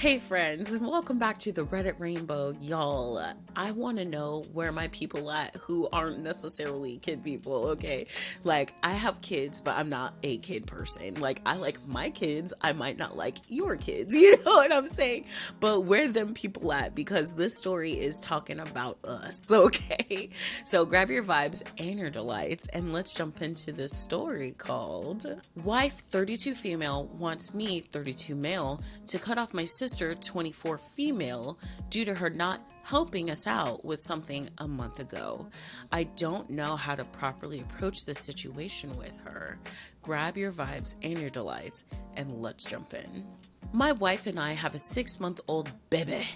Hey friends, and welcome back to the Reddit Rainbow. Y'all, I want to know where my people at who aren't necessarily kid people, okay? Like, I have kids, but I'm not a kid person. Like, I like my kids, I might not like your kids, you know what I'm saying? But where them people at? Because this story is talking about us, okay? So grab your vibes and your delights, and let's jump into this story called Wife 32 Female Wants Me 32 Male to cut off my sister 24 female due to her not helping us out with something a month ago. I don't know how to properly approach this situation with her. Grab your vibes and your delights, and let's jump in. My wife and I have a 6-month-old baby,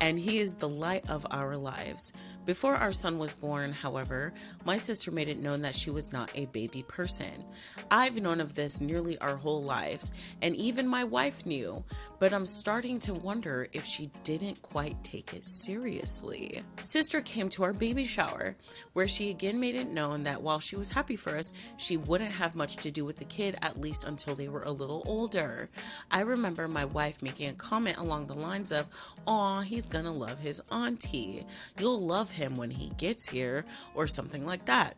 and he is the light of our lives. Before our son was born, however, my sister made it known that she was not a baby person. I've known of this nearly our whole lives, and even my wife knew, but I'm starting to wonder if she didn't quite take it seriously. Sister came to our baby shower, where she again made it known that while she was happy for us, she wouldn't have much to do with the kid, at least until they were a little older. I remember my wife making a comment along the lines of, "Aw, he's gonna love his auntie. You'll love him when he gets here," or something like that.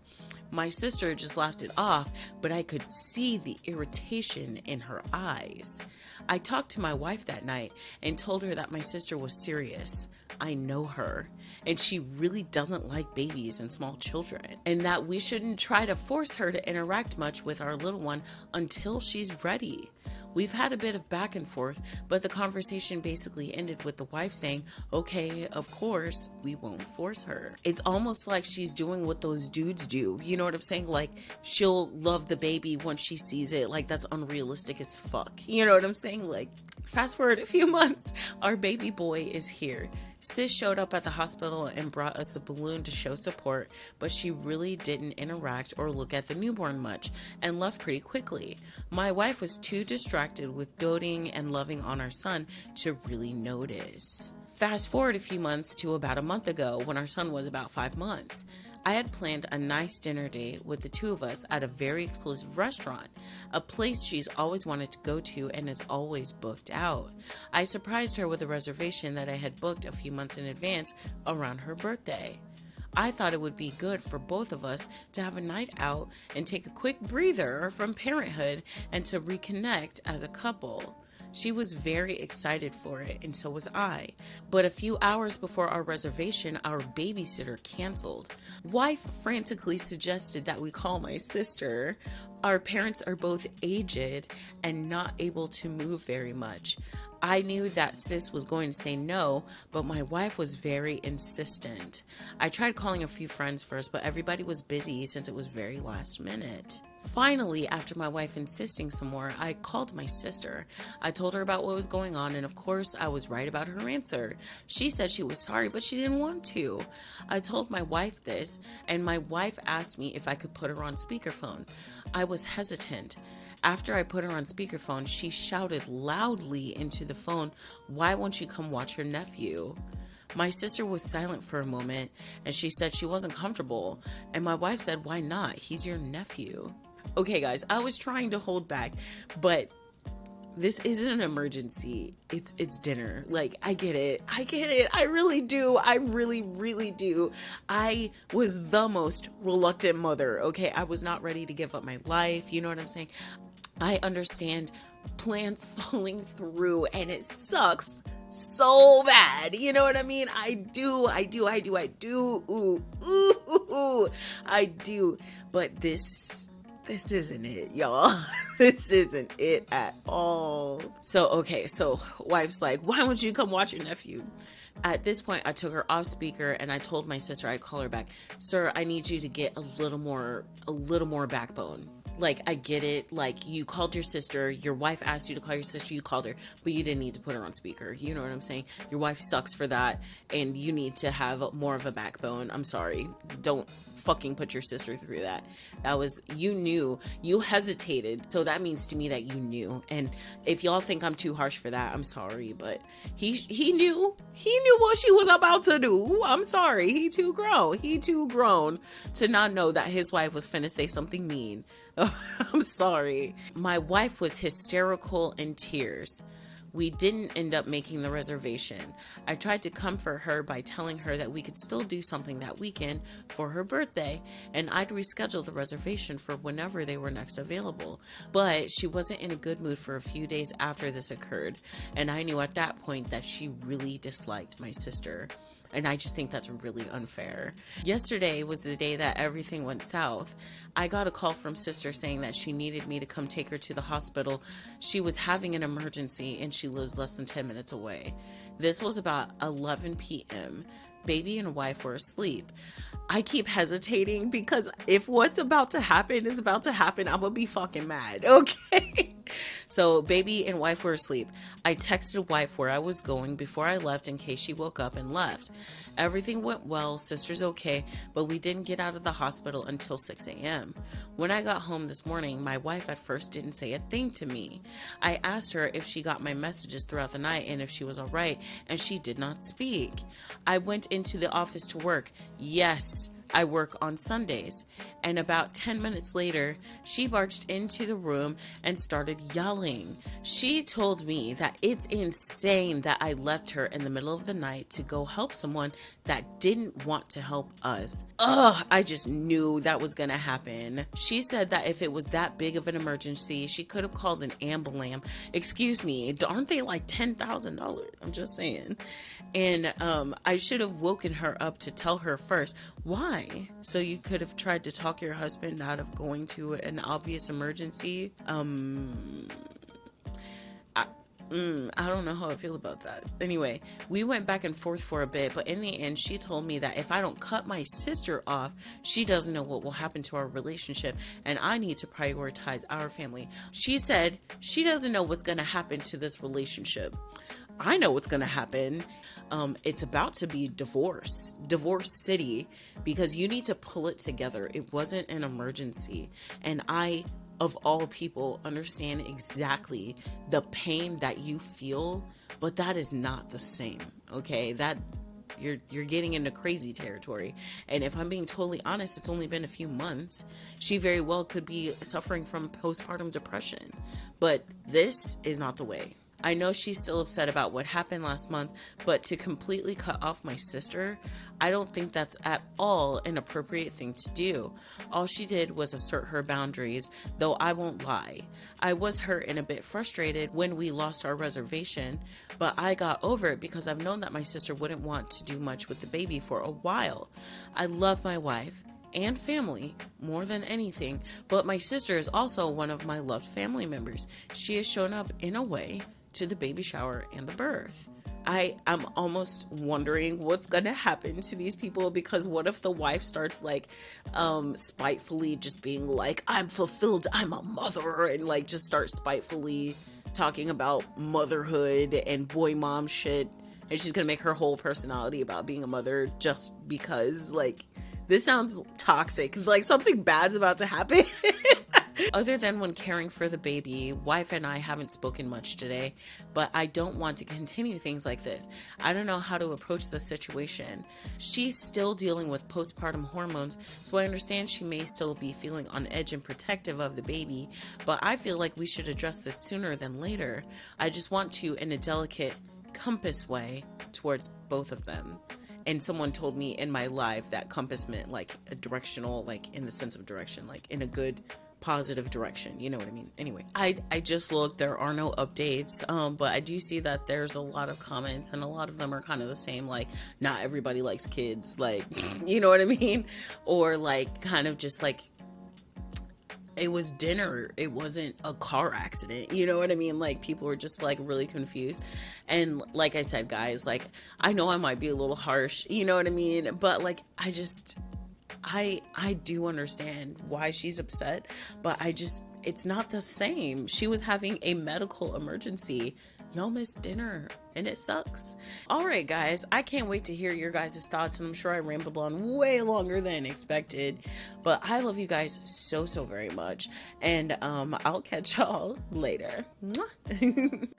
My sister just laughed it off, but I could see the irritation in her eyes. I talked to my wife that night and told her that my sister was serious. I know her, and she really doesn't like babies and small children, and that we shouldn't try to force her to interact much with our little one until she's ready. We've had a bit of back and forth, but the conversation basically ended with the wife saying, "Okay, of course, we won't force her." It's almost like she's doing what those dudes do. You know what I'm saying? Like, she'll love the baby once she sees it. Like, that's unrealistic as fuck. You know what I'm saying? Like, fast forward a few months, our baby boy is here. Sis showed up at the hospital and brought us a balloon to show support, but she really didn't interact or look at the newborn much and left pretty quickly. My wife was too distracted with doting and loving on our son to really notice. Fast forward a few months to about a month ago when our son was about 5 months. I had planned a nice dinner date with the two of us at a very exclusive restaurant, a place she's always wanted to go to and is always booked out. I surprised her with a reservation that I had booked a few months in advance around her birthday. I thought it would be good for both of us to have a night out and take a quick breather from parenthood and to reconnect as a couple. She was very excited for it, and so was I. But a few hours before our reservation, our babysitter canceled. Wife frantically suggested that we call my sister. Our parents are both aged and not able to move very much. I knew that sis was going to say no, but my wife was very insistent. I tried calling a few friends first, but everybody was busy since it was very last minute. Finally, after my wife insisting some more, I called my sister. I told her about what was going on, and of course, I was right about her answer. She said she was sorry, but she didn't want to. I told my wife this, and my wife asked me if I could put her on speakerphone. I was hesitant. After I put her on speakerphone, she shouted loudly into the phone, "Why won't you come watch your nephew?" My sister was silent for a moment, and she said she wasn't comfortable. And my wife said, "Why not? He's your nephew." Okay, guys, I was trying to hold back, but this isn't an emergency. It's dinner. Like, I get it. I really do. I really do. I was the most reluctant mother, okay? I was not ready to give up my life. You know what I'm saying? I understand plans falling through, and it sucks so bad. You know what I mean? I do. I do. But this isn't it, y'all. This isn't it at all. So wife's like, "Why won't you come watch your nephew?" At this point, I took her off speaker and I told my sister I'd call her back. "Sir, I need you to get a little more backbone. Like, I get it. Like, you called your sister. Your wife asked you to call your sister. You called her, but you didn't need to put her on speaker. You know what I'm saying? Your wife sucks for that, and you need to have more of a backbone. I'm sorry. Don't fucking put your sister through that. That was, you knew. You hesitated, so that means to me that you knew. And if y'all think I'm too harsh for that, I'm sorry, but he knew. He knew what she was about to do. I'm sorry. He too grown to not know that his wife was finna say something mean. I'm sorry. My wife was hysterical in tears. We didn't end up making the reservation. I tried to comfort her by telling her that we could still do something that weekend for her birthday, and I'd reschedule the reservation for whenever they were next available. But she wasn't in a good mood for a few days after this occurred, and I knew at that point that she really disliked my sister. And I just think that's really unfair. Yesterday was the day that everything went south. I got a call from sister saying that she needed me to come take her to the hospital. She was having an emergency and she lives less than 10 minutes away. This was about 11 p.m. Baby and wife were asleep. I keep hesitating because if what's about to happen is about to happen, I'm gonna be fucking mad, okay? So baby and wife were asleep. I texted wife where I was going before I left in case she woke up and left. Everything went well, sister's okay, but we didn't get out of the hospital until 6 a.m. When I got home this morning, my wife at first didn't say a thing to me. I asked her if she got my messages throughout the night and if she was all right, and she did not speak. I went into the office to work. Yes, I work on Sundays. And about 10 minutes later, she barged into the room and started yelling. She told me that it's insane that I left her in the middle of the night to go help someone that didn't want to help us. Ugh, I just knew that was gonna happen. She said that if it was that big of an emergency, she could have called an ambulance. Excuse me, aren't they like $10,000? I'm just saying. And I should have woken her up to tell her first. Why? So you could have tried to talk your husband out of going to an obvious emergency? I don't know how I feel about that. Anyway, we went back and forth for a bit, but in the end, she told me that if I don't cut my sister off, she doesn't know what will happen to our relationship, and I need to prioritize our family. She said she doesn't know what's going to happen to this relationship. I know what's going to happen. It's about to be divorce city, because you need to pull it together. It wasn't an emergency. And I, of all people, understand exactly the pain that you feel, but that is not the same. Okay. That you're getting into crazy territory. And if I'm being totally honest, it's only been a few months. She very well could be suffering from postpartum depression, but this is not the way. I know she's still upset about what happened last month, but to completely cut off my sister, I don't think that's at all an appropriate thing to do. All she did was assert her boundaries, though I won't lie. I was hurt and a bit frustrated when we lost our reservation, but I got over it because I've known that my sister wouldn't want to do much with the baby for a while. I love my wife and family more than anything, but my sister is also one of my loved family members. She has shown up in a way to the baby shower and the birth. I'm almost wondering what's gonna happen to these people, because what if the wife starts like spitefully just being like, I'm fulfilled, I'm a mother, and like just start spitefully talking about motherhood and boy mom shit, and she's gonna make her whole personality about being a mother just because. Like, this sounds toxic, like something bad's about to happen. Other than when caring for the baby, wife and I haven't spoken much today, but I don't want to continue things like this. I don't know how to approach the situation. She's still dealing with postpartum hormones, so I understand she may still be feeling on edge and protective of the baby, but I feel like we should address this sooner than later. I just want to, in a delicate compass way, towards both of them. And someone told me in my live that compass meant like a directional, like in the sense of direction, like in a good positive direction, you know what I mean? Anyway, I just looked, there are no updates, but I do see that there's a lot of comments, and a lot of them are kind of the same, like, not everybody likes kids, like, you know what I mean? Or like kind of just like, it was dinner, it wasn't a car accident, you know what I mean? Like, people were just like really confused. And like I said, guys, like, I know I might be a little harsh, you know what I mean? But like, I do understand why she's upset, but it's not the same. She was having a medical emergency. Y'all missed dinner, and it sucks. All right, guys, I can't wait to hear your guys' thoughts, and I'm sure I rambled on way longer than expected, but I love you guys so very much, and I'll catch y'all later. Mwah.